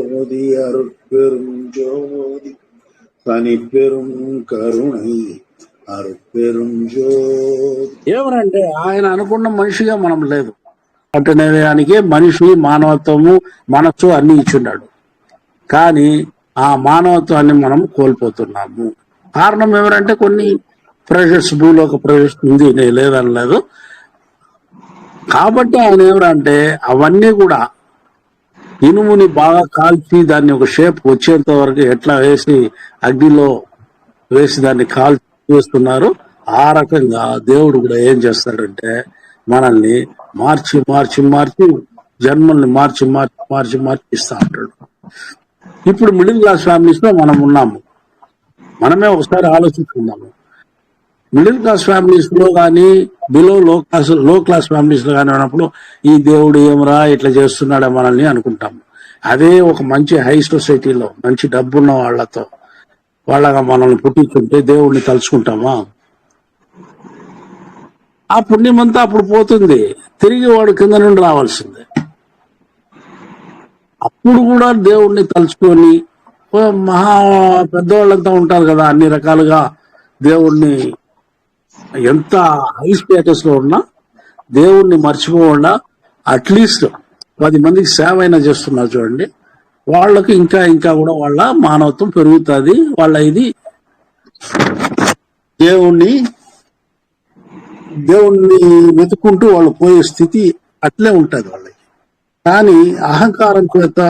ஜோதி அருட்பெரும் ஜோதி தனிப்பெரும் கருணை అరుపెరుం జ్యోతి. ఏమనంటే ఆయన అనుకున్న మనిషిగా మనం లేదు అంటేదానికి మనిషి మానవత్వము మనస్సు అన్ని ఇచ్చున్నాడు. కానీ ఆ మానవత్వాన్ని మనం కోల్పోతున్నాము. కారణం ఎవరంటే కొన్ని ప్రెషర్స్, భూలోక ప్రెషర్స్ ఉంది, నేను లేదనలేదు. కాబట్టి ఆయన ఎవరంటే అవన్నీ కూడా ఇనుముని బాగా కాల్చి దాన్ని ఒక షేప్ వచ్చేంత వరకు ఎట్లా వేసి అగ్నిలో వేసి దాన్ని కాల్చి చేస్తున్నారు, ఆ రకంగా దేవుడు కూడా ఏం చేస్తాడంటే మనల్ని మార్చి మార్చి మార్చి జన్మల్ని మార్చి మార్చి మార్చి మార్చి ఇస్తా ఉంటాడు. ఇప్పుడు మిడిల్ క్లాస్ ఫ్యామిలీస్ లో మనం ఉన్నాము. మనమే ఒకసారి ఆలోచించుకున్నాము. మిడిల్ క్లాస్ ఫ్యామిలీస్ లో కానీ బిలో లో క్లాస్ ఫ్యామిలీస్ లో కానీ ఉన్నప్పుడు ఈ దేవుడు ఏమరా ఇట్లా చేస్తున్నాడే మనల్ని అనుకుంటాము. అదే ఒక మంచి హై సొసైటీలో మంచి డబ్బున్న వాళ్ళగా మనల్ని పుట్టించుంటే దేవుడిని తలుచుకుంటామా? ఆ పుణ్యం అంతా అప్పుడు పోతుంది, తిరిగి వాడు కింద నుండి రావాల్సిందే. అప్పుడు కూడా దేవుడిని తలుచుకొని మహా పెద్దవాళ్ళంతా ఉంటారు కదా, అన్ని రకాలుగా దేవుడిని ఎంత హై స్టేటస్ లో ఉన్నా దేవుడిని మర్చిపోకుండా అట్లీస్ట్ 10 మందికి సేవ అయినా చేస్తున్నారు చూడండి, వాళ్ళకి ఇంకా ఇంకా కూడా వాళ్ళ మానవత్వం పెరుగుతుంది. వాళ్ళ ఇది దేవుణ్ణి వెతుక్కుంటూ వాళ్ళు పోయే స్థితి అట్లే ఉంటది వాళ్ళకి. కానీ అహంకారం చేత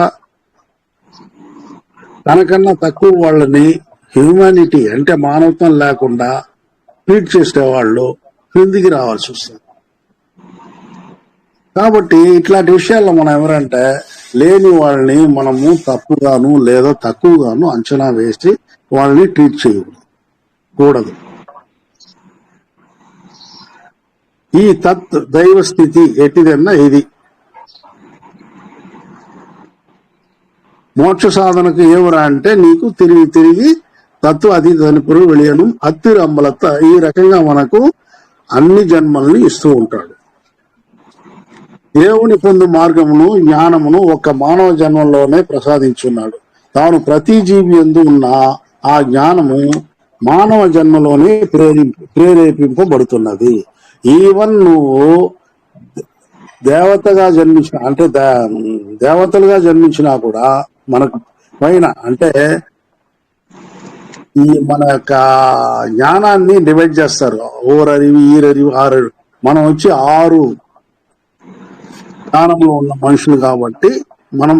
తనకన్నా తక్కువ వాళ్ళని హ్యూమానిటీ అంటే మానవత్వం లేకుండా ట్రీట్ చేసే వాళ్ళు క్రిందికి రావాల్సి వస్తుంది. కాబట్టి ఇట్లాంటి విషయాల్లో మనం ఎవరంటే లేని వాళ్ళని మనము తప్పుగాను లేదా తక్కువగాను అంచనా వేసి వాళ్ళని ట్రీట్ చేయకూడదు. ఈ దైవ స్థితి ఎట్టిదన్నా ఇది మోక్ష సాధనకు ఏమరా అంటే నీకు తిరిగి తిరిగి తత్వ అతీతాన్ని పురుగు వెళ్ళను అత్తిరంబలత ఈ రకంగా మనకు అన్ని జన్మల్ని ఇస్తూ ఉంటాడు. దేవుని పొందు మార్గమును జ్ఞానమును ఒక్క మానవ జన్మంలోనే ప్రసాదించున్నాడు. తాను ప్రతి జీవి యందు ఉన్న ఆ జ్ఞానము మానవ జన్మలోనే ప్రేరేపింపబడుతున్నది. ఈవన్ నువ్వు దేవతగా జన్మించిన అంటే దేవతలుగా జన్మించినా కూడా మనకు పైన అంటే ఈ మన యొక్క జ్ఞానాన్ని డివైడ్ చేస్తారు. ఓరరివి ఈరరివి ఆరరివి. మనం వచ్చి 6 జ్ఞానంలో ఉన్న మనుషులు కాబట్టి మనం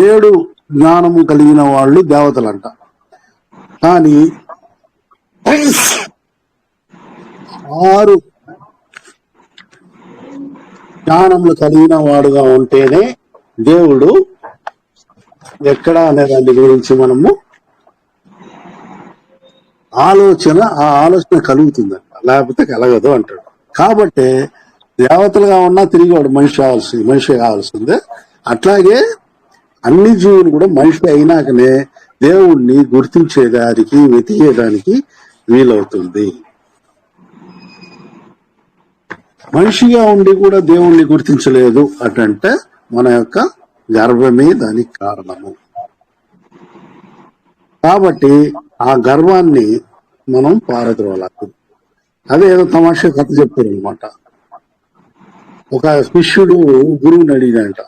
7 జ్ఞానము కలిగిన వాళ్ళు దేవతలంట. కానీ 6 జ్ఞానములు కలిగిన వాడుగా ఉంటేనే దేవుడు ఎక్కడ అనే దాని గురించి మనము ఆ ఆలోచన కలుగుతుందంట, లేకపోతే కలగదు అంటాడు. కాబట్టి దేవతలుగా ఉన్నా తిరిగి వాడు మనిషి కావాల్సిందే. అట్లాగే అన్ని జీవులు కూడా మనిషి అయినాకనే దేవుణ్ణి గుర్తించేదానికి వెతికేదానికి వీలవుతుంది. మనిషిగా ఉండి కూడా దేవుణ్ణి గుర్తించలేదు అటంటే మన యొక్క గర్వమే దానికి కారణము. కాబట్టి ఆ గర్వాన్ని మనం పారద్రోలాలి. అదే ఏదో తమాషా కథ చెప్తారు అనమాట. ఒక శిష్యుడు గురువుని అడిగాడంట,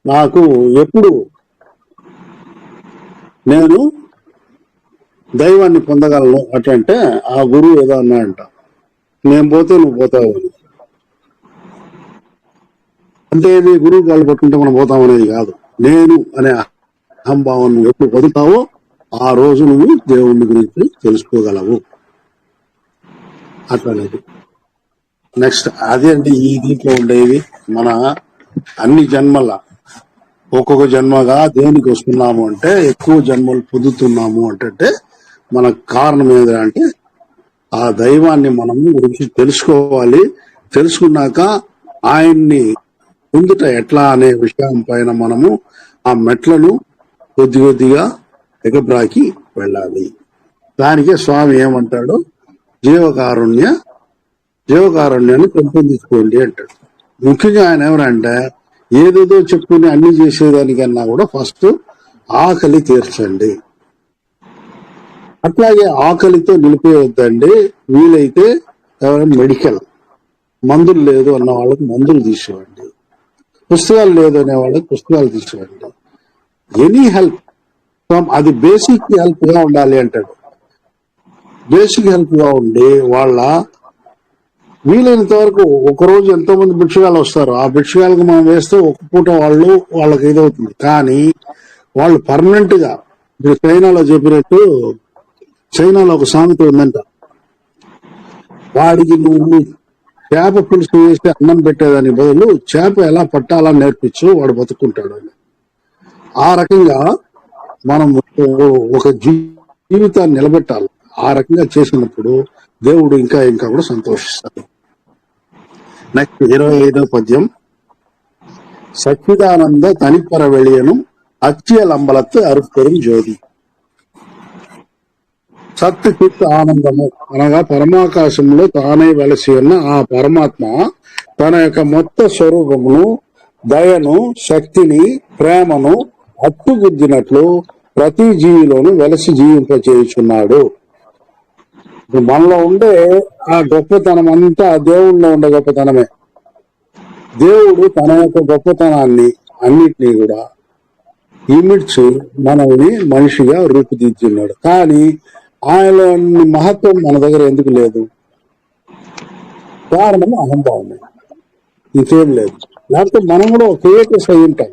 నాకు ఎప్పుడు నేను దైవాన్ని పొందగలను అంటే ఆ గురువు ఏదో అన్నాడంట, నేను పోతే నువ్వు పోతావు అని. అంటే ఇది గురువు కాళ్ళు పట్టుకుంటే మనం పోతాం అనేది కాదు. నేను అనే అహంభావం నువ్వు ఎప్పుడు పొందుతావో ఆ రోజు నువ్వు దేవుని గురించి తెలుసుకోగలవు అట్లనేది. నెక్స్ట్ అదే అండి ఈ దీంట్లో ఉండేది. మన అన్ని జన్మల ఒక్కొక్క జన్మగా దేనికి వస్తున్నాము అంటే ఎక్కువ జన్మలు పొందుతున్నాము అంటే మన కారణం ఏంటంటే ఆ దైవాన్ని మనము గురించి తెలుసుకోవాలి. తెలుసుకున్నాక ఆయన్ని పొందుట ఎట్లా అనే విషయం పైన మనము ఆ మెట్లను కొద్ది కొద్దిగా ఎగబ్రాకి వెళ్ళాలి. దానికే స్వామి ఏమంటాడు, జీవకారుణ్యాన్ని పెంపొందించుకోండి అంటాడు. ముఖ్యంగా ఆయన ఎవరంటే ఏదేదో చెప్పుకుని అన్ని చేసేదానికన్నా కూడా ఫస్ట్ ఆకలి తీర్చండి. అట్లాగే ఆకలితో నిలిపేయొద్దండి. వీలైతే ఎవరైనా మెడికల్ మందులు లేదు అన్న వాళ్ళకి మందులు తీసివ్వండి, పుస్తకాలు లేదు అనే వాళ్ళకి పుస్తకాలు తీసివ్వండి. ఎనీ హెల్ప్ ఫ్రమ్, అది బేసిక్ హెల్ప్ గా ఉండాలి అంటాడు. బేసిక్ హెల్ప్ గా ఉండి వాళ్ళ వీలైనంత వరకు ఒకరోజు ఎంతో మంది భిక్షగాలు వస్తారు. ఆ భిక్షగాలకు మనం వేస్తే ఒక పూట వాళ్ళకి ఇదవుతుంది. కానీ వాళ్ళు పర్మనెంట్ గా, ఇప్పుడు చైనాలో చెప్పినట్టు, చైనాలో ఒక సామెత ఉందంట, వాడికి నువ్వు చేప పులుసు వేస్తే అన్నం పెట్టేదాని బదులు చేప ఎలా పట్టాలా నేర్పించు, వాడు బతుకుంటాడు అని. ఆ రకంగా మనం ఒక జీవితాన్ని నిలబెట్టాలి. ఆ రకంగా చేసినప్పుడు దేవుడు ఇంకా ఇంకా కూడా సంతోషిస్తాడు. నెక్స్ట్ 25వ పద్యం. సచ్చిదానంద తనిపర వెళియను అత్యలంబలత్తు అరుపెరుం జ్యోతి. సత్ చిత్ ఆనందము అనగా పరమాకాశంలో తానే వెలసి ఉన్న ఆ పరమాత్మ తన యొక్క మొత్త స్వరూపమును, దయను, శక్తిని, ప్రేమను అట్టుగుద్దినట్లు ప్రతి జీవిలోను వెలసి జీవింపచేయుచున్నాడు. మనలో ఉండే ఆ గొప్పతనం అంతా దేవుడిలో ఉండే గొప్పతనమే. దేవుడు తన యొక్క గొప్పతనాన్ని అన్నిటినీ కూడా ఇమిడ్చి మనల్ని మనిషిగా రూపుదిద్దున్నాడు. కానీ ఆయనలో మహత్వం మన దగ్గర ఎందుకు లేదు? కారణం అహంభావమే, ఇంకేం లేదు. లేకపోతే మనం కూడా క్రియేటర్స్ అయి ఉంటాం.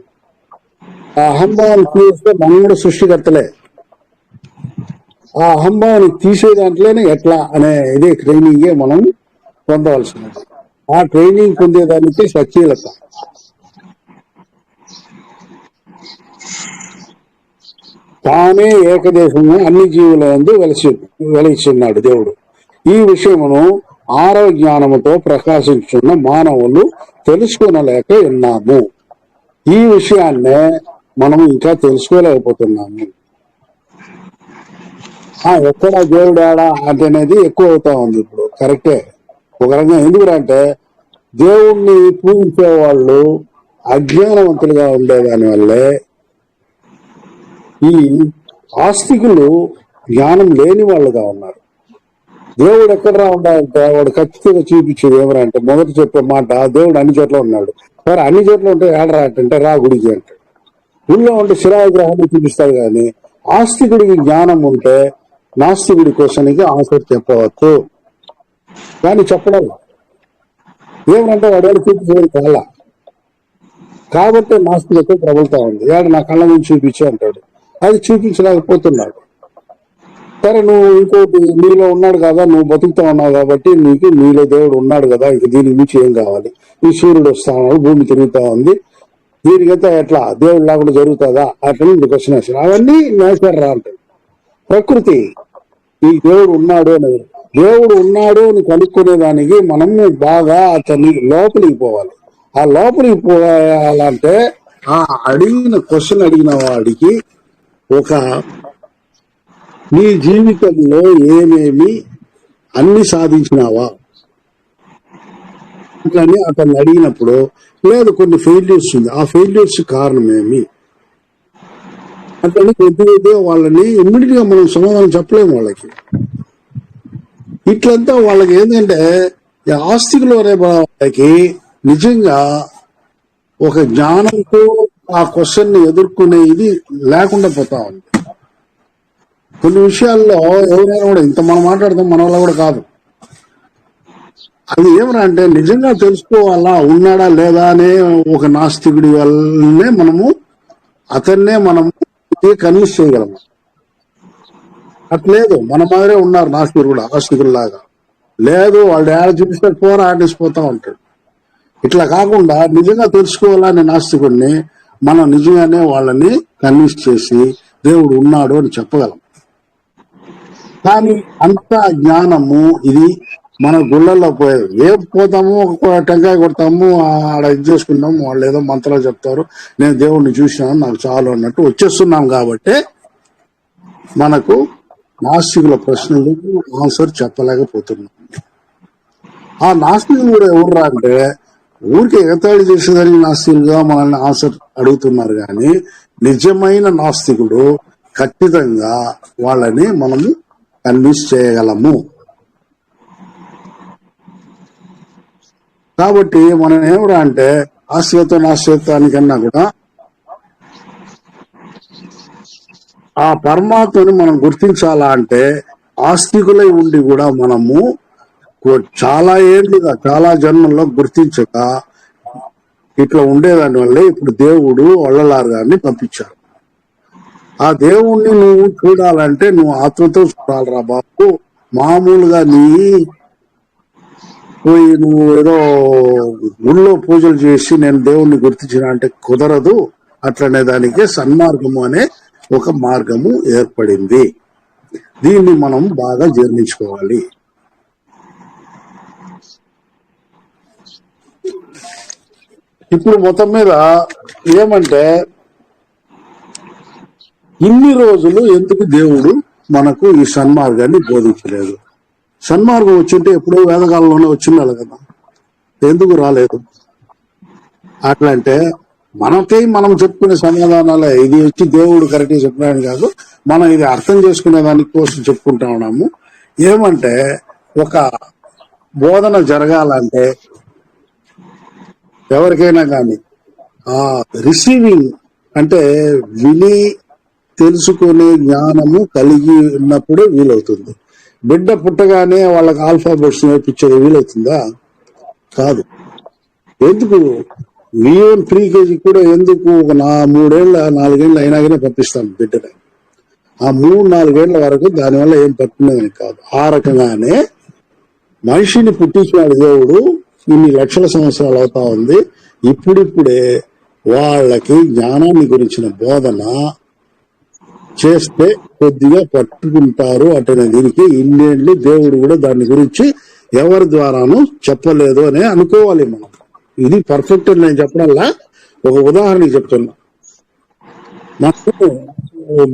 ఆ అహంభావాన్ని తీస్తే మనం కూడా సృష్టికర్తలే. ఆ అహంభావాన్ని తీసే దాంట్లోనే ఎట్లా అనే ఇదే ట్రైనింగే మనం పొందవలసినది. ఆ ట్రైనింగ్ పొందేదానికి సచీలత. తానే ఏకదేశము అన్ని జీవులందు వెలిచిన్నాడు దేవుడు. ఈ విషయమును ఆరవ జ్ఞానముతో ప్రకాశించున్న మానవులు తెలుసుకొనలేక ఉన్నాము. ఈ విషయాన్నే మనం ఇంకా తెలుసుకోలేకపోతున్నాము. ఎక్కడ దేవుడు ఆడా అంటేనేది ఎక్కువ అవుతా ఉంది ఇప్పుడు. కరెక్టే ఒక రకంగా. ఎందుకంటే దేవుణ్ణి పూజించే వాళ్ళు అజ్ఞానవంతులుగా ఉండేదాని వల్లే ఈ ఆస్తికులు జ్ఞానం లేని వాళ్ళుగా ఉన్నారు. దేవుడు ఎక్కడ ఉండాలంటే వాడు ఖచ్చితంగా చూపించేది ఏమరంటే, మొదటి చెప్పే మాట దేవుడు అన్ని చోట్ల ఉన్నాడు. మరి అన్ని చోట్ల ఉంటే ఏడరా అంటే రా గుడికి అంటాడు. గుడిలో ఉంటే శిలావిగ్రహాన్ని చూపిస్తాడు. కానీ ఆస్తికుడికి జ్ఞానం ఉంటే నాస్తికుడి క్వశ్చన్కి ఆన్సర్ చెప్పవచ్చు. కానీ చెప్పడం ఏమనంటే వాడు చూపించేది కాల. కాబట్టి నాస్తికత ప్రబలుతా ఉంది. ఏడు నా కళ్ళ నుంచి చూపించి అంటాడు. అది చూపించలేకపోతున్నాడు. సరే, నువ్వు ఇంకోటి నీలో ఉన్నాడు కదా, నువ్వు బతుకుతా ఉన్నావు కాబట్టి నీలో దేవుడు ఉన్నాడు కదా, ఇంక దీనికి మించి ఏం కావాలి? ఈ సూర్యుడు వస్తా ఉన్నాడు, భూమి తిరుగుతా ఉంది, దీనికైతే ఎట్లా దేవుడు లేకుండా జరుగుతుందా అట్లా నీకు క్వశ్చన్ వేసాడు. అవన్నీ నేచర్ రా అంటాడు, ప్రకృతి. ఈ దేవుడు ఉన్నాడు అనేది, దేవుడు ఉన్నాడు అని కనుక్కునేదానికి మనము బాగా అతన్ని లోపలికి పోవాలి. ఆ లోపలికి పోవాలంటే ఆ క్వశ్చన్ అడిగిన వాడికి ఒక నీ జీవితంలో ఏమేమి అన్ని సాధించినావా కానీ అతన్ని అడిగినప్పుడు లేదు కొన్ని ఫెయిల్యూర్స్ ఉంది, ఆ ఫెయిల్యూర్స్ కారణం ఏమి అతన్ని కొద్దిగా వాళ్ళని ఇమ్మీడియట్ గా మనం సమాధానం చెప్పలేము వాళ్ళకి. ఇట్లంతా వాళ్ళకి ఏంటంటే ఆస్తికులు అనే వాళ్ళకి నిజంగా ఒక జ్ఞానంతో ఆ క్వశ్చన్ ని ఎదుర్కొనే ఇది లేకుండా పోతా ఉంది. కొన్ని విషయాల్లో ఎవరైనా కూడా ఇంత మనం మాట్లాడతాం మన వల్ల కూడా కాదు. అది ఏమన్నా అంటే నిజంగా తెలుసుకోవాలా ఉన్నాడా లేదా అనే ఒక నాస్తికుడి వల్లనే మనము అతన్నే మనము కన్విన్స్ చేయగలము. అట్లేదు మన మాదిరే ఉన్నారు నాస్తికుడు కూడా, ఆస్తికుల్లాగా లేదు వాళ్ళు ఏడ చూపిస్తాడు పోరా ఆటేసిపోతా ఉంటాడు. ఇట్లా కాకుండా నిజంగా తెలుసుకోవాలనే నాస్తికుడిని మనం నిజంగానే వాళ్ళని కన్విన్స్ చేసి దేవుడు ఉన్నాడు అని చెప్పగలం. కానీ అంత జ్ఞానము ఇది మన గుళ్ళల్లో పోయేది. ఏం పోతాము, ఒక టెంకాయ కొడతాము, ఆడ ఇది చేసుకుంటాము, వాళ్ళు ఏదో మంత్రాలు చెప్తారు, నేను దేవుడిని చూసినాను నాకు చాలు అన్నట్టు వచ్చేస్తున్నాం. కాబట్టి మనకు నాస్తికుల ప్రశ్నలకు ఆన్సర్ చెప్పలేకపోతున్నాం. ఆ నాస్తికులు కూడా ఎవర్రా అంటే ఊరికే ఎగతాళి చేసేదానికి నాస్తికులుగా మనల్ని ఆన్సర్ అడుగుతున్నారు కానీ నిజమైన నాస్తికుడు ఖచ్చితంగా వాళ్ళని మనము కన్విన్స్ చేయగలము. కాబట్టి మనం ఏమరా అంటే ఆస్తికత్వ నాస్తికత్వానికన్నా కూడా ఆ పరమాత్మని మనం గుర్తించాలా అంటే ఆస్తికులై ఉండి కూడా మనము చాలా ఏళ్ళుగా చాలా జన్మల్లో గుర్తించక ఇట్లా ఉండేదాని వల్లే ఇప్పుడు దేవుడు వల్లలారు గారిని పంపించారు. ఆ దేవుణ్ణి నువ్వు చూడాలంటే నువ్వు ఆత్మతో చూడాలరా బాబు. మామూలుగా పోయి నువ్వు ఏదో గుళ్ళో పూజలు చేసి నేను దేవుణ్ణి గుర్తించిన అంటే కుదరదు. అట్లనే దానికి సన్మార్గము అనే ఒక మార్గము ఏర్పడింది. దీన్ని మనం బాగా జీర్ణించుకోవాలి. ఇప్పుడు మొత్తం మీద ఏమంటే ఇన్ని రోజులు ఎందుకు దేవుడు మనకు ఈ సన్మార్గాన్ని బోధించలేదు? సన్మార్గం వచ్చింటే ఎప్పుడో వేదకాలంలోనే వచ్చిండాలి కదా, ఎందుకు రాలేదు? అట్లా అంటే మనకి మనం చెప్పుకునే సమాధానాలే. ఇది వచ్చి దేవుడు కరెక్ట్గా చెప్పినాడు కాదు, మనం ఇది అర్థం చేసుకునే దాని కోసం చెప్పుకుంటా ఉన్నాము. ఏమంటే ఒక బోధన జరగాలంటే ఎవరికైనా కానీ ఆ రిసీవింగ్ అంటే విని తెలుసుకునే జ్ఞానము కలిగి ఉన్నప్పుడే వీలవుతుంది. బిడ్డ పుట్టగానే వాళ్ళకి ఆల్ఫాబెట్స్ నేర్పించేది వీలవుతుందా? కాదు. ఎందుకు వీవన్ ప్రీ కేజీ కూడా ఎందుకు ఒక 4 అయినా కానీ పంపిస్తాం బిడ్డని. ఆ 3-4 వరకు దానివల్ల ఏం పట్టుకునేదని కాదు. ఆ రకంగానే మనిషిని పుట్టించినాడు దేవుడు. ఇన్ని లక్షల సంవత్సరాలు అవుతా ఉంది. ఇప్పుడిప్పుడే వాళ్ళకి జ్ఞానాన్ని గురించిన బోధన చేస్తే కొద్దిగా పట్టుకుంటారు. అంటే దీనికి ఇన్నేళ్ళు దేవుడు కూడా దాని గురించి ఎవరి ద్వారాను చెప్పలేదు అనే అనుకోవాలి మనం. ఇది పర్ఫెక్ట్ అని నేను చెప్పడంలా ఒక ఉదాహరణకి చెప్తున్నా. నాకు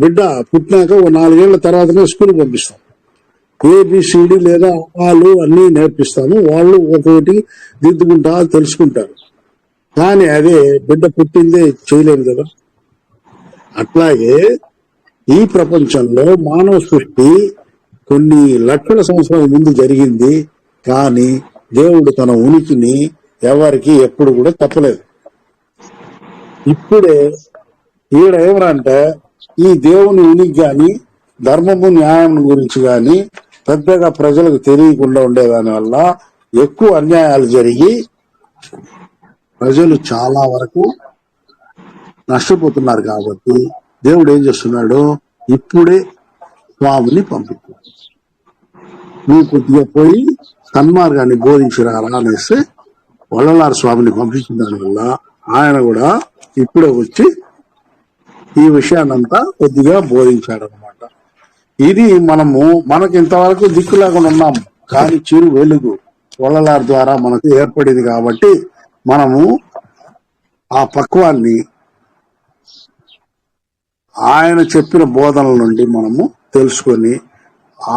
బిడ్డ పుట్టినాక ఒక 4 ఏళ్ల తర్వాతనే స్కూల్ పంపిస్తాం. ఏబిసిడి లేదా వాళ్ళు అన్ని నేర్పిస్తాము. వాళ్ళు ఒక్కొక్కటి దిద్దుకుంటా తెలుసుకుంటారు. కానీ అదే బిడ్డ పుట్టిందే చేయలేము కదా. అట్లాగే ఈ ప్రపంచంలో మానవ సృష్టి కొన్ని లక్షల సంవత్సరాల ముందు జరిగింది. కానీ దేవుడు తన ఉనికిని ఎవరికి ఎప్పుడు కూడా తప్పలేదు. ఇప్పుడే ఈడ ఏమరంటే ఈ దేవుని ఉనికి గాని ధర్మము న్యాయం గురించి గాని పెద్దగా ప్రజలకు తెలియకుండా ఉండేదాని వల్ల ఎక్కువ అన్యాయాలు జరిగి ప్రజలు చాలా వరకు నష్టపోతున్నారు. కాబట్టి దేవుడు ఏం చేస్తున్నాడు, ఇప్పుడే స్వామిని పంపిస్తున్నాడు. నువ్వు కొద్దిగా పోయి సన్మార్గాన్ని బోధించిరారా అనేసి వల్లలారు స్వామిని పంపించిన దాని వల్ల ఆయన కూడా ఇప్పుడే వచ్చి ఈ విషయాన్నంతా కొద్దిగా బోధించాడు అనమాట. ఇది మనకి ఇంతవరకు దిక్కు లేకుండా ఉన్నాం. కానీ చిరు వెలుగు వల్లలారు ద్వారా మనకు ఏర్పడింది. కాబట్టి మనము ఆ పక్వాన్ని ఆయన చెప్పిన బోధనల నుండి మనము తెలుసుకొని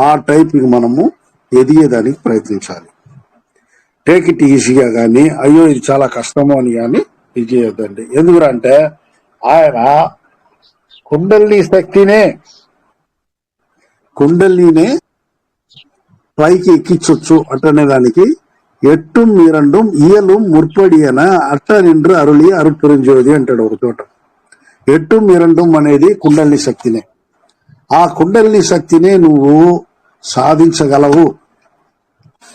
ఆ టైప్కి మనము ఎదిగేదానికి ప్రయత్నించాలి. టేక్ ఇట్ ఈజీగా కానీ అయ్యో ఇది చాలా కష్టము అని కానీ ఇది చేయొద్దండి. ఎందుకంటే ఆయన కుండలినే పైకి ఎక్కించొచ్చు అంటనే దానికి ఎట్టు మీరండం ఇయలు ముற்பడియన అట్ట నిండ్రు అరుళి అరుపురంజోది అంటాడు ఒక చోట. ఎట్టు మీరండం అనేది కుండలిని శక్తినే. ఆ కుండలిని శక్తినే నువ్వు సాధించగలవు.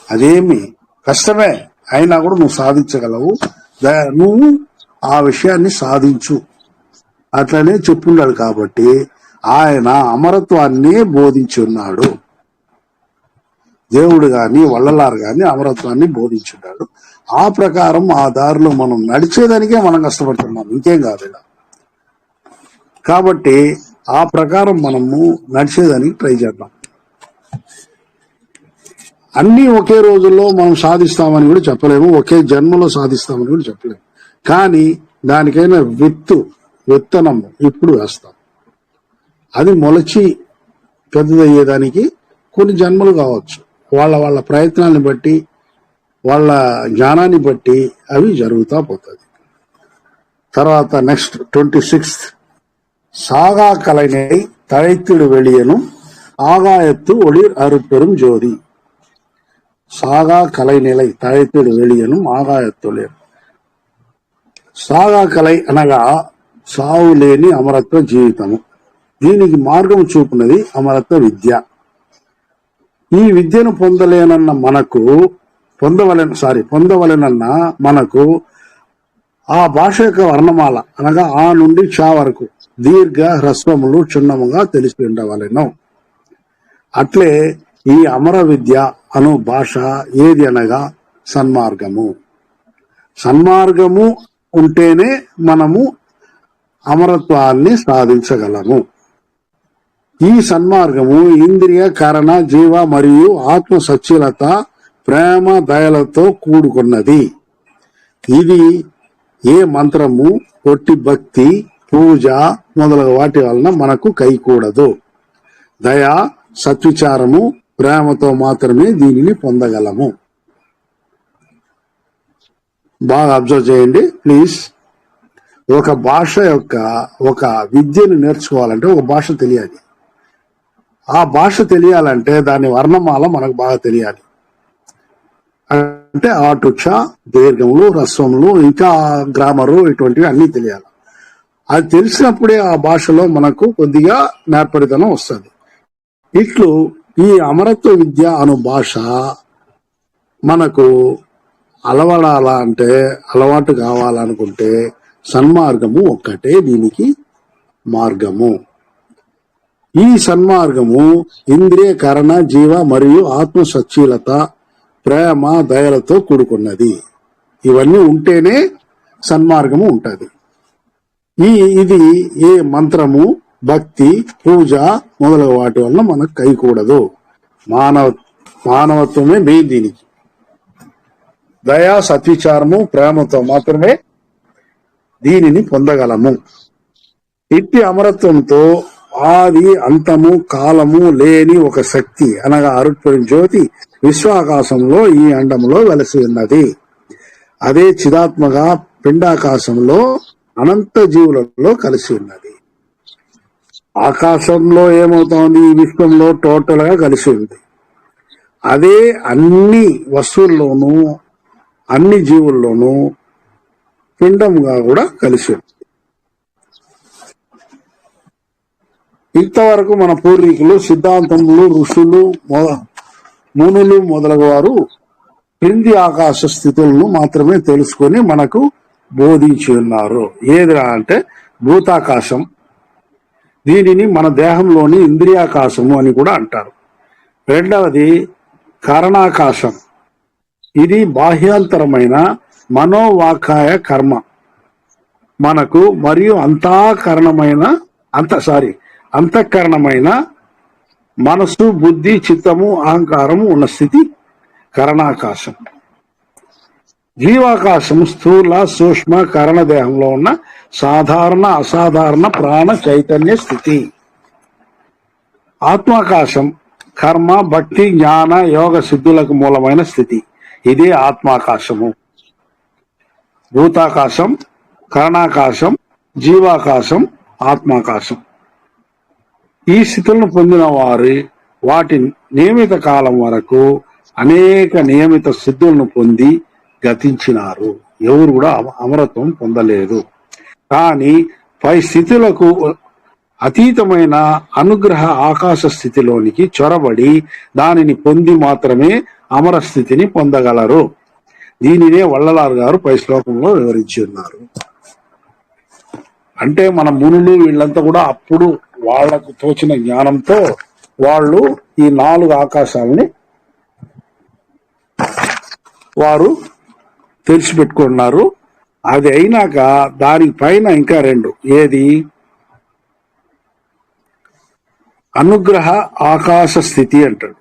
అదేమి కష్టమే అయినా కూడా నువ్వు సాధించగలవు. నువ్వు ఆ విషయాన్ని సాధించు అట్లనే చెప్పున్నాడు. కాబట్టి ఆయన అమరత్వాన్ని బోధించి ఉన్నాడు. దేవుడు గాని వల్లలారు గాని అమరత్వాన్ని బోధించున్నాడు. ఆ ప్రకారం ఆ దారిలో మనం నడిచేదానికే మనం కష్టపడుతున్నాం, ఇంకేం కాదు. కాబట్టి ఆ ప్రకారం మనము నడిచేదానికి ట్రై చేద్దాం. అన్ని ఒకే రోజుల్లో మనం సాధిస్తామని కూడా చెప్పలేము, ఒకే జన్మలో సాధిస్తామని కూడా చెప్పలేము. కానీ దానికైనా విత్తనము ఇప్పుడు వేస్తాం. అది మొలచి పెద్దదయ్యేదానికి కొన్ని జన్మలు కావచ్చు. వాళ్ళ ప్రయత్నాన్ని బట్టి వాళ్ళ జ్ఞానాన్ని బట్టి అవి జరుగుతూ పోతుంది. తర్వాత నెక్స్ట్ 26 సాగా కలైనై தழைத்திடு வெளியனும் ஆகாயத்து ஒளிர் அருப்பெரும் ஜோதி. సాగా కలైనిలై తழைతిడు வெளிయனும் ఆగాయత్తులేరు. సాగా కలై అనగా సావు లేని అమరత్వ జీవితము. దీనికి మార్గం చూపునది అమరత్వ విద్య. ఈ విద్యను పొందవలెనన్న మనకు ఆ భాష యొక్క వర్ణమాల అనగా ఆ నుండి చా వరకు దీర్ఘ హ్రస్వములు క్షుణ్ణముగా తెలిసి ఉండవలెను. అట్లే ఈ అమర విద్య అను భాష ఏది అనగా సన్మార్గము. సన్మార్గము ఉంటేనే మనము అమరత్వాన్ని సాధించగలము. ఈ సన్మార్గము ఇంద్రియ కరణ జీవ మరియు ఆత్మ సచ్ఛీలత ప్రేమ దయలతో కూడుకున్నది. ఇది ఏ మంత్రము, ఒట్టి భక్తి, పూజ మొదలగు వాటి వలన మనకు కైకూడదు. దయ, సత్విచారము, ప్రేమతో మాత్రమే దీనిని పొందగలము. బాగా అబ్జర్వ్ చేయండి ప్లీజ్. ఒక భాష యొక్క ఒక విద్యను నేర్చుకోవాలంటే ఒక భాష తెలియాలి. ఆ భాష తెలియాలంటే దాని వర్ణమాల మనకు బాగా తెలియాలి. అంటే ఆటుక్ష, దీర్ఘములు, హ్రస్వములు, ఇంకా గ్రామరు, ఇటువంటివి అన్ని తెలియాలి. అది తెలిసినప్పుడే ఆ భాషలో మనకు కొద్దిగా నేర్పరితనం వస్తుంది. ఇట్లు ఈ అమరత్వ విద్య అను భాష మనకు అలవాటు కావాలనుకుంటే సన్మార్గము ఒక్కటే దీనికి మార్గము. ఈ సన్మార్గము ఇంద్రియ కరణ జీవ మరియు ఆత్మ సచ్ఛీలత ప్రేమ దయలతో కూడుకున్నది. ఇవన్నీ ఉంటేనే సన్మార్గము ఉంటది. ఇది ఏ మంత్రము, భక్తి, పూజ మొదలగు వాటి వలన మనకు కైకూడదు. మానవత్వమే మెయిన్ దీనికి. దయా, సత్విచారము, ప్రేమతో మాత్రమే దీనిని పొందగలము. ఇట్టి అమరత్వంతో ఆది అంతము కాలము లేని ఒక శక్తి అనగా అరుట్పొడి జ్యోతి విశ్వాకాశంలో ఈ అండములో వెలసి ఉన్నది. అదే చిదాత్మగా పిండాకాశంలో అనంత జీవులలో కలిసి ఉన్నది. ఆకాశంలో ఏమవుతోంది? ఈ విశ్వంలో టోటల్ గా కలిసి ఉంది. అదే అన్ని వస్తువుల్లోనూ అన్ని జీవుల్లోనూ పిండముగా కూడా కలిసి ఉంది. ఇంతవరకు మన పూర్వీకులు, సిద్ధాంతములు, ఋషులు, మునులు మొదలగు వారు క్రింది ఆకాశ స్థితులను మాత్రమే తెలుసుకొని మనకు బోధించి ఉన్నారు. ఏదిరా అంటే భూతాకాశం. దీనిని మన దేహంలోని ఇంద్రియాకాశము అని కూడా అంటారు. రెండవది కరణాకాశం. ఇది బాహ్యాంతరమైన మనోవాకాయ కర్మ మనకు మరియు అంతఃకరణమైన మనస్సు, బుద్ధి, చిత్తము, అహంకారము ఉన్న స్థితి కరణాకాశం. జీవాకాశం స్థూల సూక్ష్మ కరణ దేహంలో ఉన్న సాధారణ అసాధారణ ప్రాణ చైతన్య స్థితి. ఆత్మాకాశం కర్మ, భక్తి, జ్ఞాన, యోగ సిద్ధులకు మూలమైన స్థితి. ఇదే ఆత్మాకాశము. భూతాకాశం, కరణాకాశం, జీవాకాశం, ఆత్మాకాశం. ఈ స్థితులను పొందిన వారు వాటి నియమిత కాలం వరకు అనేక నియమిత సిద్ధులను పొంది గతించినారు. ఎవరు కూడా అమరత్వం పొందలేదు. కానీ పై స్థితులకు అతీతమైన అనుగ్రహ ఆకాశ స్థితిలోనికి చొరబడి దానిని పొంది మాత్రమే అమర స్థితిని పొందగలరు. దీనినే వల్లలార్ గారు పై శ్లోకంలో వివరించి ఉన్నారు. అంటే మన మునులు వీళ్ళంతా కూడా అప్పుడు వాళ్లకు తోచిన జ్ఞానంతో వాళ్ళు ఈ 4 ఆకాశాలని వారు తెరిచిపెట్టుకున్నారు. అది అయినాక దాని పైన ఇంకా 2, ఏది అనుగ్రహ ఆకాశ స్థితి అంటాడు.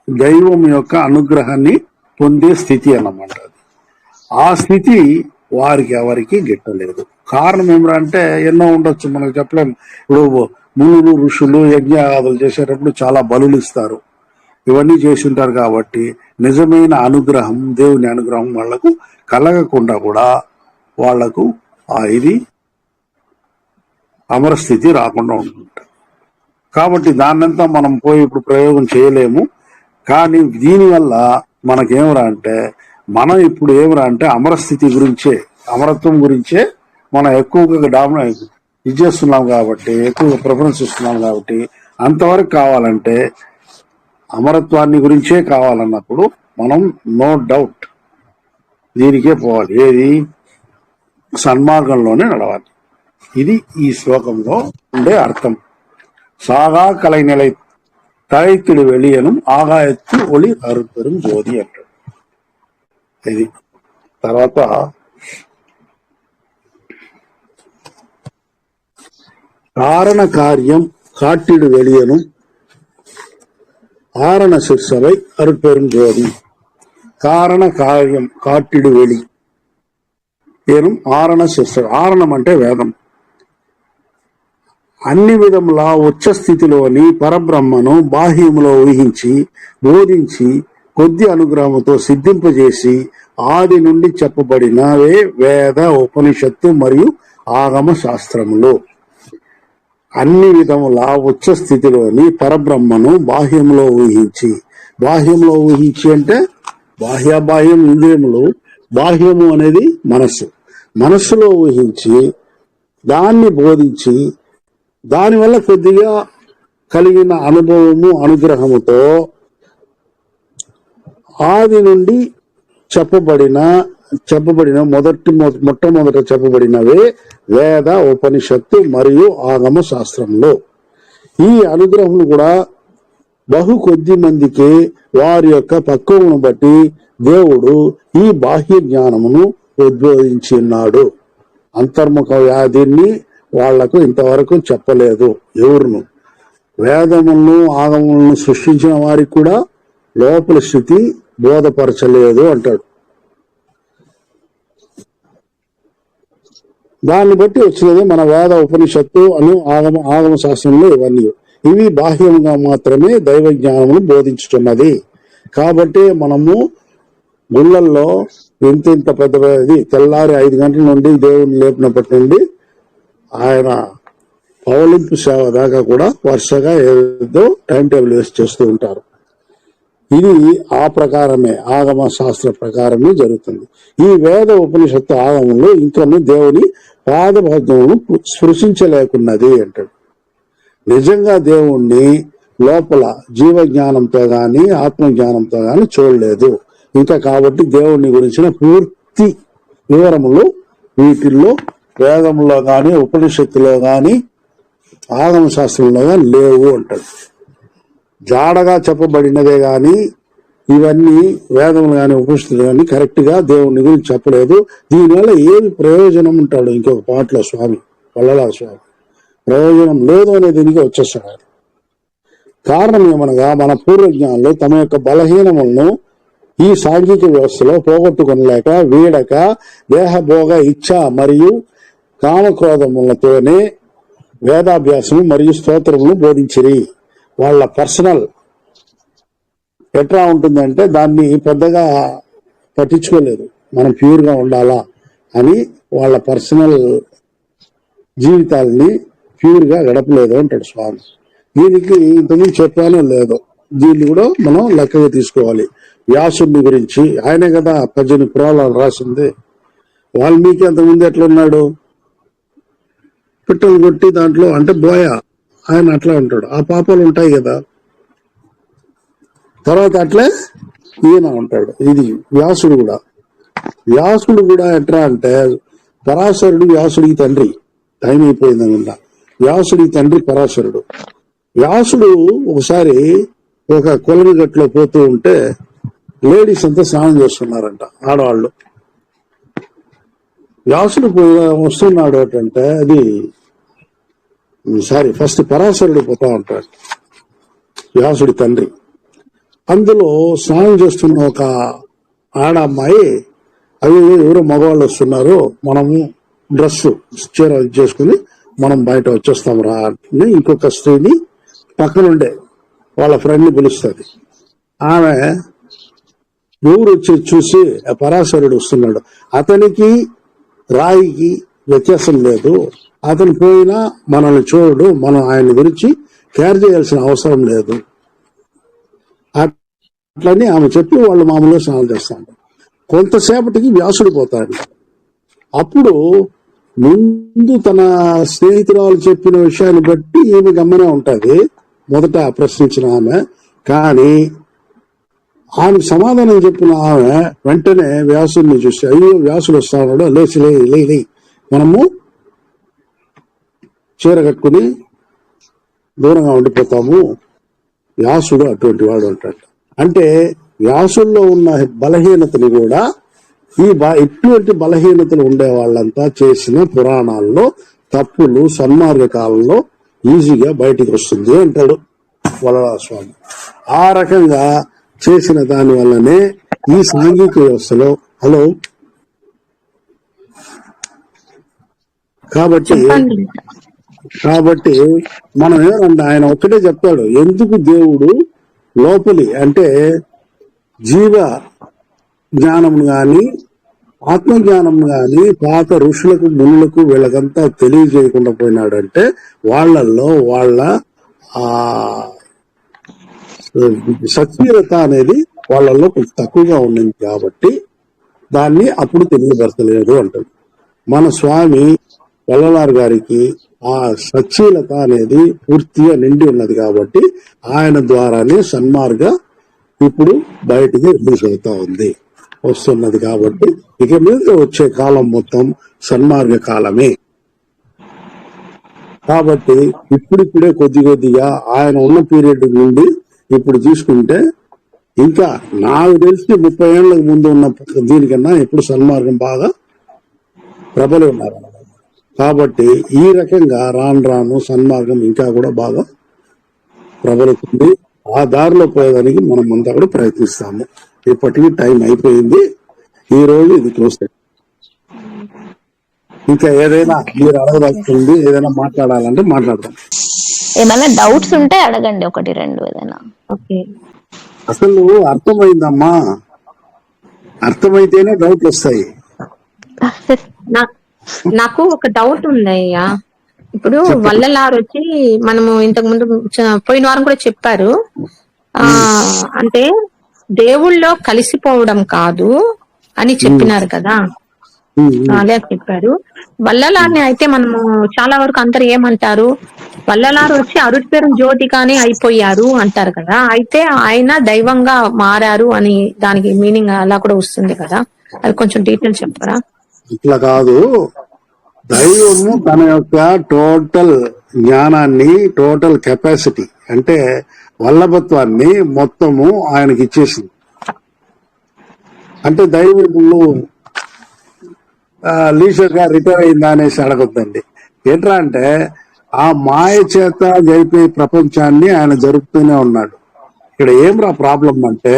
దైవం యొక్క అనుగ్రహాన్ని పొందే స్థితి అన్నమాట. ఆ స్థితి వారికి ఎవరికి గిట్టలేదు. కారణం ఏమిటంటే ఎన్నో ఉండొచ్చు, మనకు చెప్పలేము. ఇప్పుడు మునులు ఋషులు యజ్ఞాదులు చేసేటప్పుడు చాలా బలులు ఇస్తారు. ఇవన్నీ చేసి ఉంటారు కాబట్టి నిజమైన అనుగ్రహం, దేవుని అనుగ్రహం వాళ్లకు కలగకుండా కూడా వాళ్లకు ఇది అమరస్థితి రాకుండా ఉంటుంది. కాబట్టి దాన్నంతా మనం పోయి ఇప్పుడు ప్రయోగం చేయలేము. కానీ దీనివల్ల మనకేమరా అంటే ఇప్పుడు ఏమరా అంటే అమరస్థితి గురించే, అమరత్వం గురించే మనం ఎక్కువగా ఇది చేస్తున్నాం కాబట్టి, ఎక్కువగా ప్రిఫరెన్స్ ఇస్తున్నాం కాబట్టి, అంతవరకు కావాలంటే అమరత్వాన్ని గురించే కావాలన్నప్పుడు మనం నో డౌట్ దీనికే పోవాలి. ఏది? సన్మార్గంలోనే నడవాలి. ఇది ఈ శ్లోకంలో ఉండే అర్థం. సాగా కలైనెలై తழைతిడి வெளியனும் ఆగాయత్తు ఒళి అరుపెరుం జ్యోతి అంటాడు. ఇది తర్వాత కారణ కార్యం కాట్టిడు வெளியனும் ஆரண சிற்சபை அருட்பெரும் ஜோதி. కారణ కార్యం కాట్టిడు வெளி ఏనం ఆరణ శిర్సభ. ఆరణం అంటే వేదం. అన్ని విధములా ఉచ్చ స్థితిలోని పరబ్రహ్మను బాహ్యములో ఊహించి బోధించి కొద్ది అనుగ్రహంతో సిద్ధింపజేసి ఆది నుండి చెప్పబడినవే వేద, ఉపనిషత్తు మరియు ఆగమ శాస్త్రములు. అన్ని విధములా ఉచ్చ స్థితిలోని పరబ్రహ్మను బాహ్యంలో ఊహించి అంటే బాహ్యం ఇంద్రియములు, బాహ్యము అనేది మనస్సులో ఊహించి దాన్ని బోధించి దానివల్ల కొద్దిగా కలిగిన అనుభవము, అనుగ్రహముతో ఆది నుండి చెప్పబడిన మొట్టమొదట చెప్పబడినవే వేద, ఉపనిషత్తు మరియు ఆగమ శాస్త్రంలో. ఈ అనుగ్రహములు కూడా బహు కొద్ది మందికి వారి యొక్క పక్వమును బట్టి దేవుడు ఈ బాహ్య జ్ఞానమును ఉద్బోధించినాడు. అంతర్ముఖ వ్యాధిని వాళ్లకు ఇంతవరకు చెప్పలేదు. ఎవరును వేదములను ఆగములను సృష్టించిన వారికి కూడా లోపల స్థితి బోధపరచలేదు అంటాడు. దాన్ని బట్టి వచ్చినది మన వేద, ఉపనిషత్తు అను ఆగమ శాస్త్రంలో ఇవి బాహ్యంగా మాత్రమే దైవ జ్ఞానమును బోధించుతున్నది. కాబట్టి మనము గుళ్ళల్లో ఇంత పెద్దది తెల్లారి 5 గంటల నుండి దేవుడిని లేపినప్పటి నుండి ఆయన పౌలింపు సేవ దాకా కూడా వరుసగా ఏదో టైం టేబుల్ వేస్ట్ చేస్తూ ఉంటారు. ఇది ఆ ప్రకారమే, ఆగమ శాస్త్ర ప్రకారమే జరుగుతుంది. ఈ వేద, ఉపనిషత్తు ఆగమంలో ఇంకను దేవుని పాదభద్రమును స్పృశించలేకున్నది అంటాడు. నిజంగా దేవుణ్ణి లోపల జీవ జ్ఞానంతో గాని ఆత్మ జ్ఞానంతో గాని చూడలేదు ఇంకా. కాబట్టి దేవుణ్ణి గురించిన పూర్తి వివరములు వీటిల్లో వేదంలో గాని, ఉపనిషత్తులో గాని, ఆగమ శాస్త్రంలో గాని లేవు అంటాడు. జాడగా చెప్పబడినదే గాని ఇవన్నీ వేదములు గాని, ఉపనిషత్తులు గాని కరెక్ట్ గా దేవుణ్ణి గురించి చెప్పలేదు. దీనివల్ల ఏమి ప్రయోజనం ఉంటాడు ఇంకొక పాటలో వల్లలా స్వామి ప్రయోజనం లేదు అనే దీనికి వచ్చేస్తాడు. కారణం ఏమనగా మన పూర్వజ్ఞానులు తమ యొక్క బలహీనములను ఈ సాంఘిక వ్యవస్థలో పోగొట్టుకొనలేక వీడక దేహభోగ ఇచ్ఛ మరియు కామక్రోధములతోనే వేదాభ్యాసము మరియు స్తోత్రములు బోధించిరి. వాళ్ళ పర్సనల్ ఎట్లా ఉంటుందంటే దాన్ని పెద్దగా పట్టించుకోలేదు. మనం ప్యూర్ గా ఉండాలా అని వాళ్ళ పర్సనల్ జీవితాలని ప్యూర్ గా గడపలేదు అంటాడు స్వామి. దీనికి ఇంతకుముందు చెప్పానో లేదో దీన్ని కూడా మనం లెక్కగా తీసుకోవాలి. వ్యాసుని గురించి ఆయనే కదా 18 పురాణాలు రాసింది. వాల్మీకి అంతకుముందు ఎట్లున్నాడు? పిట్టలు కొట్టి దాంట్లో అంటే బోయ ఆయన అట్లా ఉంటాడు. ఆ పాపాలు ఉంటాయి కదా. తర్వాత అట్లే ఈయన ఉంటాడు. ఇది వ్యాసుడు కూడా ఎట్లా అంటే పరాశరుడు వ్యాసుడికి తండ్రి. టైం అయిపోయింది అనుకుంటా. వ్యాసుడికి తండ్రి పరాశరుడు. వ్యాసుడు ఒకసారి ఒక కొలని గట్లో పోతూ ఉంటే లేడీస్ అంతా స్నానం చేస్తున్నారంట, ఆడవాళ్ళు. వ్యాసుడు వస్తున్నాడు అంటే అది ఫస్ట్ పరాశరుడు పోతా ఉంటాడు, వ్యాసుడి తండ్రి. అందులో స్నానం చేస్తున్న ఒక ఆడ అమ్మాయి, అవి ఎవరో మగవాళ్ళు వస్తున్నారు, మనము డ్రెస్ చీర చేసుకుని మనం బయట వచ్చేస్తాం రా అని ఇంకొక స్త్రీని పక్కనుండే వాళ్ళ ఫ్రెండ్ ని పిలుస్తుంది. ఆమె ఎవరు వచ్చి చూసి పరాశరుడు వస్తున్నాడు, అతనికి రాయికి వ్యత్యాసం లేదు, అతను పోయినా మనల్ని చూడు, మనం ఆయన గురించి కేర్ చేయాల్సిన అవసరం లేదు అట్లని ఆమె చెప్పి వాళ్ళు మామూలుగా స్నానం చేస్తాడు. కొంతసేపటికి వ్యాసుడు పోతాడు. అప్పుడు ముందు తన స్నేహితురాలు చెప్పిన విషయాన్ని బట్టి ఈమె గమ్మనే ఉంటది, మొదట ప్రశ్నించిన ఆమె. కానీ ఆమెకు సమాధానం చెప్పిన ఆమె వెంటనే వ్యాసుడిని చూసి, అయ్యో వ్యాసుడు వస్తాడు, లేచి లే మనము చీర కట్టుకుని దూరంగా ఉండిపోతాము, వ్యాసుడు అటువంటి వాడు అంటాడు. అంటే వ్యాసుల్లో ఉన్న బలహీనతని కూడా ఇటువంటి బలహీనతలు ఉండే వాళ్ళంతా చేసిన పురాణాల్లో తప్పులు సన్మార్గ కాలంలో ఈజీగా బయటికి వస్తుంది అంటాడు వల్లలార స్వామి. ఆ రకంగా చేసిన దాని వల్లనే ఈ సాంఘిక వ్యవస్థలో కాబట్టి మనం ఏమంటే ఆయన ఒక్కటే చెప్తాడు, ఎందుకు దేవుడు లోపలి అంటే జీవ జ్ఞానం గాని ఆత్మజ్ఞానం గాని పాత ఋషులకు మునులకు వీళ్ళకంతా తెలియజేయకుండా పోయినాడంటే వాళ్ళల్లో వాళ్ళ ఆ సత్యత అనేది వాళ్ళల్లో కొంచెం తక్కువగా ఉండింది కాబట్టి దాన్ని అప్పుడు తెలియపరచలేదు అంటాడు. మన స్వామి వల్లలార్ గారికి ఆ సచ్చీలత అనేది పూర్తిగా నిండి ఉన్నది కాబట్టి ఆయన ద్వారానే సన్మార్గ ఇప్పుడు బయటికి రిలీజ్ అవుతా ఉంది, వస్తున్నది. కాబట్టి ఇక మీద వచ్చే కాలం మొత్తం సన్మార్గ కాలమే. కాబట్టి ఇప్పుడిప్పుడే కొద్దిగా ఆయన ఉన్న పీరియడ్ నుండి ఇప్పుడు తీసుకుంటే ఇంకా నాకు తెలిసి 30 ఏళ్లకు ముందు ఉన్న దీనికన్నా ఇప్పుడు సన్మార్గం బాగా ప్రబలి ఉన్నారు. కాబట్టి ఈ రకంగా రాను సన్మార్గం ఇంకా కూడా బాగా ప్రబలుతుంది. ఆ దారిలో పోయేదానికి మనం అంతా కూడా ప్రయత్నిస్తాము. ఇప్పటికీ టైం అయిపోయింది, ఈ రోజు ఇది క్లోజ్. ఇంకా ఏదైనా మీరు అడగదలుచుకుంది, ఏదైనా మాట్లాడాలంటే మాట్లాడదాం. ఏమైనా డౌట్స్ ఉంటే అడగండి, 1-2 ఏదైనా. ఓకే, అసలు అర్థమైందమ్మా, అర్థమైతేనే డౌట్ వస్తాయి. నాకు ఒక డౌట్ ఉందయ్యా. ఇప్పుడు వల్లలార్ వచ్చి మనము ఇంతకు ముందు పోయిన వారం కూడా చెప్పారు, అంటే దేవుళ్ళో కలిసిపోవడం కాదు అని చెప్పినారు కదా, అలా చెప్పారు. వల్లలార్ని అయితే మనము చాలా వరకు అందరు ఏమంటారు, వల్లలారు వచ్చి అరుట్పేరు జ్యోతిగానే అయిపోయారు అంటారు కదా, అయితే ఆయన దైవంగా మారారు అని దానికి మీనింగ్ అలా కూడా వస్తుంది కదా, అది కొంచెం డీటెయిల్ చెప్పరా? ఇట్లా కాదు, దైవము తన యొక్క టోటల్ జ్ఞానాన్ని, టోటల్ కెపాసిటీ అంటే వల్లభత్వాన్ని మొత్తము ఆయనకి ఇచ్చేసింది. అంటే దైవములు లీజర్ గా రిటైర్ అయిందా అనేసి అడగొద్దండి. ఏంట్రా అంటే ఆ మాయ చేత జరిపే ప్రపంచాన్ని ఆయన జరుపుతూనే ఉన్నాడు. ఇక్కడ ఏమ్రా ప్రాబ్లం అంటే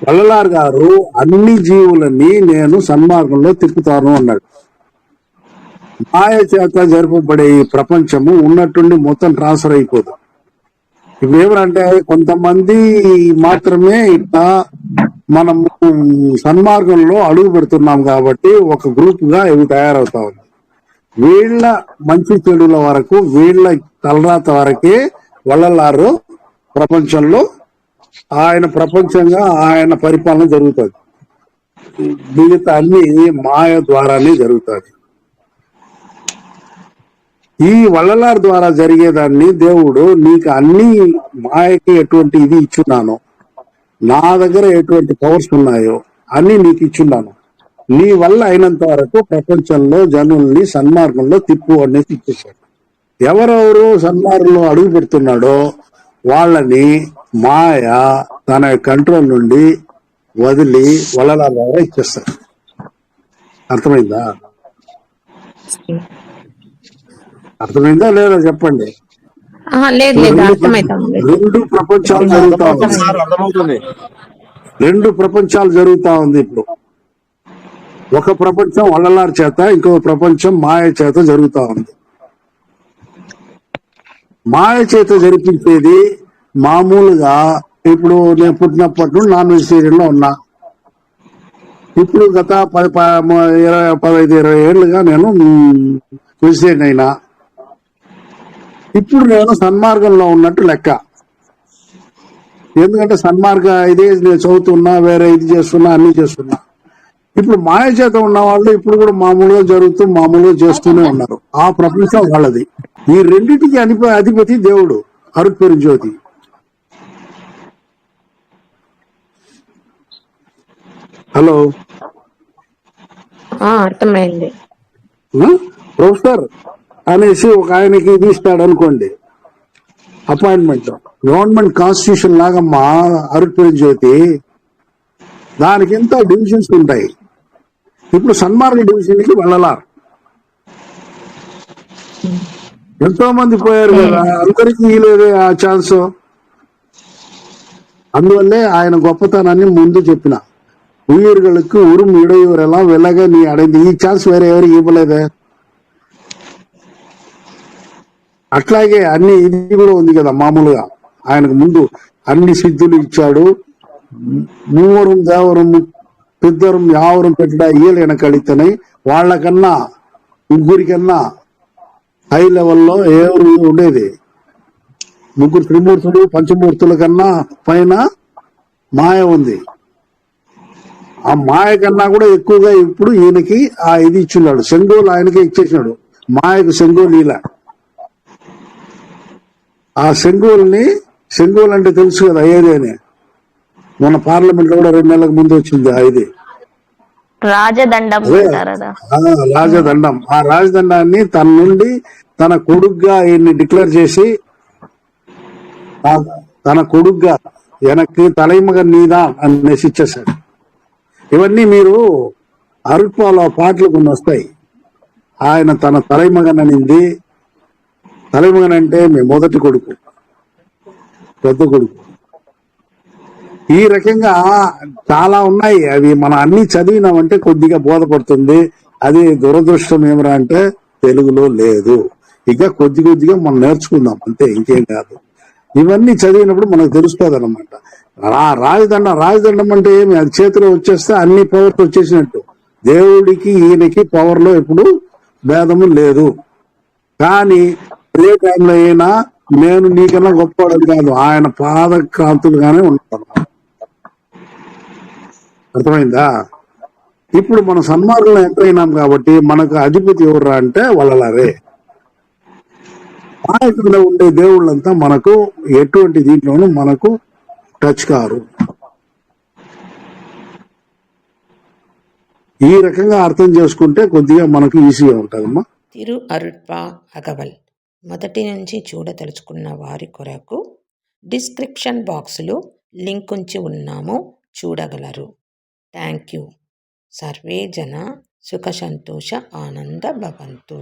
వల్లలార్ గారు అన్ని జీవులని నేను సన్మార్గంలో తిప్పుతాను అన్నాడు. మాయ చేత జరపబడే ఈ ప్రపంచము ఉన్నట్టుండి మొత్తం ట్రాన్స్ఫర్ అయిపోదు. ఇప్పుడు ఏమంటే కొంతమంది మాత్రమే ఇట్లా మనం సన్మార్గంలో అడుగు పెడుతున్నాం కాబట్టి ఒక గ్రూప్ గా ఇవి తయారవుతా ఉంది. వీళ్ళ మంచి చెడుల వరకు, వీళ్ళ తలరాత వరకే వల్లలారు ప్రపంచంలో ఆయన ప్రపంచంగా ఆయన పరిపాలన జరుగుతుంది. మిగతా అన్ని మాయ ద్వారానే జరుగుతుంది. ఈ వల్లలార్ ద్వారా జరిగేదాన్ని దేవుడు నీకు అన్ని మాయకి ఎటువంటి ఇది ఇచ్చున్నాను, నా దగ్గర ఎటువంటి పవర్స్ ఉన్నాయో అన్ని నీకు ఇచ్చున్నాను, నీ వల్ల అయినంత వరకు ప్రపంచంలో జనుల్ని సన్మార్గంలో తిప్పు అనేది ఇచ్చేసాడు. ఎవరెవరు సన్మార్గంలో అడుగు పెడుతున్నాడో వాళ్ళని మాయ తన కంట్రోల్ నుండి వదిలి వల్లలార్ ద్వారా ఇచ్చేస్తాడు. అర్థమైందా లేదా చెప్పండి. రెండు ప్రపంచాలు జరుగుతా ఉంది, రెండు ప్రపంచాలు జరుగుతా ఉంది. ఇప్పుడు ఒక ప్రపంచం వల్లలార్ చేత, ఇంకో ప్రపంచం మాయ చేత జరుగుతా ఉంది. మాయ చేత జరిపించేది మామూలుగా ఇప్పుడు నేను పుట్టినప్పటి నుండి నాన్ వెజిటేరియన్ లో ఉన్నా. ఇప్పుడు గత 15-20 ఏళ్ళుగా నేను వెజిటేరియన్ అయినా. ఇప్పుడు నేను సన్మార్గంలో ఉన్నట్టు లెక్క. ఎందుకంటే సన్మార్గ ఇదే నేను చదువుతున్నా, వేరే ఇది చేస్తున్నా, అన్ని చేస్తున్నా. ఇప్పుడు మాయ చేత ఉన్న వాళ్ళు ఇప్పుడు కూడా మామూలుగా చేస్తూనే ఉన్నారు. ఆ ప్రపంచం వాళ్ళది. ఈ రెండింటికి అధిపతి దేవుడు అరుట్పేరు జ్యోతి. హలో అర్థమైంది. ప్రొఫెసర్ అనేసి ఒక ఆయనకి ఇది ఇస్తాడు అనుకోండి అపాయింట్మెంట్. గవర్నమెంట్ కాన్స్టిట్యూషన్ లాగా మా అరుట్పేరు జ్యోతి దానికి ఎంత డివిజన్స్ ఉంటాయి. ఇప్పుడు సన్మార్గ డివిజన్ కి వెళ్ళారు. ఎంతో మంది పోయారు కదా, అందరికీ లేదే ఆ ఛాన్స్. అందువల్లే ఆయన గొప్పతనాన్ని ముందు చెప్పిన. ఉయ్యూరుகளுக்கு உறும் இடையூறெல்லாம் விலக நீ அடைந்து. ఈ ఛాన్స్ వేరే ఎవరికి ఇవ్వలేదే. అట్లాగే అన్ని ఇది కూడా ఉంది కదా. మామూలుగా ఆయనకు ముందు అన్ని సిద్ధులు ఇచ్చాడు. మూవరం దేవరం పెద్దరం యావరం పెట్టడా ఈయన కళితనై వాళ్ళకన్నా ముగ్గురికన్నా హై లెవెల్లో ఎవరు ఉండేది. ముగ్గురు త్రిమూర్తులు పంచమూర్తుల కన్నా పైన మాయ ఉంది. ఆ మాయ కన్నా కూడా ఎక్కువగా ఇప్పుడు ఈయనకి ఆ ఇది ఇచ్చున్నాడు. సెంగోలు ఆయనకే ఇచ్చేసినాడు. మాయకు సెంగోలు ఇలా. ఆ సెంగోల్ అంటే తెలుసు కదా ఏదేనే. మన పార్లమెంట్ లో కూడా 2 నెలలకు ముందు వచ్చింది ఆ ఇది రాజదండం అంటారు కదా. రాజదండం. ఆ రాజదండాన్ని తన నుండి తన కొడుగ్గా ఈయన్ని డిక్లేర్ చేసి తన కొడుగ్గా వెనక్కి తలైమగన్ నీదా అని నెసిచ్చేశాడు. ఇవన్నీ మీరు అరుట్పాలో పాటలు కొన్ని వస్తాయి. ఆయన తన తలైమగన్ అనింది. తలైమగన్ అంటే మీ మొదటి కొడుకు, పెద్ద కొడుకు. ఈ రకంగా చాలా ఉన్నాయి. అవి మనం అన్ని చదివినామంటే కొద్దిగా బోధపడుతుంది. అది దురదృష్టం ఏమరా అంటే తెలుగులో లేదు. ఇక కొద్దిగా మనం నేర్చుకుందాం అంతే, ఇంకేం కాదు. ఇవన్నీ చదివినప్పుడు మనకు తెలుస్తుంది అనమాట. రాజదండం అంటే ఏమి, అది చేతిలో వచ్చేస్తే అన్ని పవర్స్ వచ్చేసినట్టు. దేవుడికి ఈయనకి పవర్ లో ఎప్పుడు భేదము లేదు. కానీ ఏ టైంలో అయినా నేను నీకన్నా గొప్పవాడని కాదు, ఆయన పాదకాంతులుగానే ఉంటాను. అర్థమైందా? ఇప్పుడు మన సన్మార్గంలో ఎంటర్ అయినాం కాబట్టి మనకు అధిపతి ఎవరు అంటే వాళ్ళలారే. ఆయనలో ఉండే దేవుళ్ళంతా మనకు ఎటువంటి దీంట్లోనూ మనకు టచ్ కారు. ఈ రకంగా అర్థం చేసుకుంటే కొద్దిగా మనకు ఈజీగా ఉంటుందమ్మా. తిరు అరుట్పా అగవల్ మొదటి నుంచి చూడదలుచుకున్న వారి కొరకు డిస్క్రిప్షన్ బాక్సులో లింక్ ఉంచి ఉన్నాము, చూడగలరు. Thank you. సర్వే జన సుఖ సంతోష ఆనంద భవంతు.